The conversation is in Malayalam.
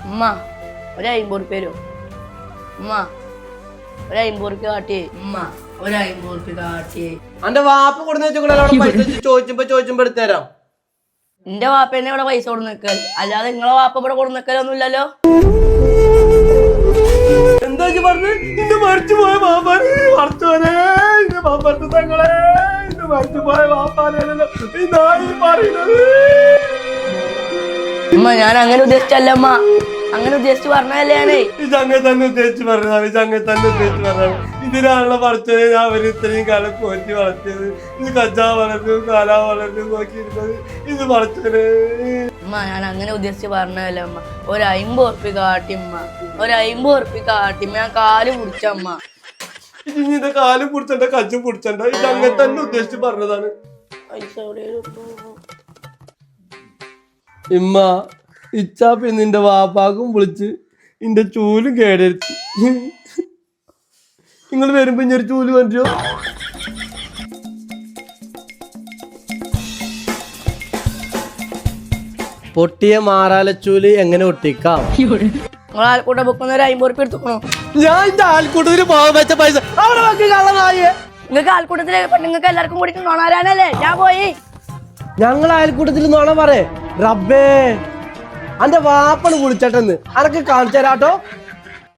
ഉമ്മ ഒരു 50 ഉറുപ്പ്യ തരുമോ? ഉമ്മ ഒരു 50 ഉറുപ്പ്യ കാട്ടിയേ. ഉമ്മ ഒരു 50 ഉറുപ്പ്യ കാട്ടിയേ. അന്റെ വാപ്പ കൊടുന്ന് ചോദിച്ചുമ്പോ എടുത്തുതരാം. എന്റെ വാപ്പേനെ ഇവിടെ പൈസ കൊടുന്ന് നിൽക്കൽ, അല്ലാതെ നിങ്ങളെ വാപ്പ ഇവിടെ കൊടുന്ന് നിൽക്കലൊന്നും ഇല്ലല്ലോ. എന്താ പറഞ്ഞു? ഇന്ന് മരിച്ചു പോയ വാപ്പാനെ മറച്ചോനെ, ഇന്ന് മറച്ചു തങ്ങളെ, ഇന്ന് മരിച്ചു പോയ വാപ്പാനല്ലോ ഈ നായി പറയുന്നത്. ഉമ്മ ഞാൻ അങ്ങനെ ഉദ്ദേശിച്ചല്ല ഉമ്മ, അങ്ങനെ ഉദ്ദേശിച്ച് പറഞ്ഞതല്ലേ ഞാനേ. ഇതങ്ങനെ തന്നെ ഉദ്ദേശിച്ച് പറഞ്ഞതാണ്, ഇതങ്ങനെ തന്നെ ഉദ്ദേശിച്ച് പറഞ്ഞതാണ്. ഇതിനാണല്ലോ പഠിച്ചത് ഞാൻ അവർ ഇത്രയും കാലം പോറ്റി വളർത്തിയത്. ഇത് കഞ്ചാവ് വളർന്നു, കാലാ വളർന്നു നോക്കിയിരുന്നത്. ഇത് പഠിച്ചത് ഉമ്മ ഞാൻ അങ്ങനെ ഉദ്ദേശിച്ച് പറഞ്ഞതല്ലേ അമ്മ. ഒരു 50 ഉറുപ്പ്യ കാട്ടി ഉമ്മ, ഒരു 50 ഉറുപ്പ്യ കാട്ടി. ഞാൻ കാല് പിടിച്ചമ്മ. ഇതിന്റെ കാലും പിടിച്ചണ്ട കജ്ജും പിടിച്ചണ്ട, ഇതങ്ങനെ തന്നെ ഉദ്ദേശിച്ച് പറഞ്ഞതാണ്. പൈസ എവിടെയും ഇമ്മ ഇച്ചാ പിന്നെ നിന്റെ വാപ്പാക്കും വിളിച്ച് നിന്റെ ചൂലും കേടരുത്തി. നിങ്ങൾ വരുമ്പോ ഇഞ്ഞൊരു ചൂല് പറ്റുമോ? പൊട്ടിയ മാറാലച്ചൂല് എങ്ങനെ ഒട്ടിക്കാം? നിങ്ങൾ ആൾക്കൂട്ട ബുക്കുന്ന ഒരു 50 ഉറുപ്പ്യ എടുത്തുക്കണോ? ഞാൻ എന്റെ ആൾക്കൂട്ടത്തിന് പോകാൻ വെച്ച പൈസ അവിടെ നോക്കി കള്ളനായേ. നിങ്ങൾക്ക് ആൾക്കൂട്ടത്തിലെ നിങ്ങൾക്ക് എല്ലാവർക്കും കൂടി നോണാരാനല്ലേ ഞാൻ പോയി. ഞങ്ങൾ അയൽക്കൂട്ടത്തിൽ നോണ പറയേ റബ്ബേ. അന്റെ വാപ്പണ് വിളിച്ചിട്ടെന്ന് അനക്ക് കാണിച്ചു തരാട്ടോ.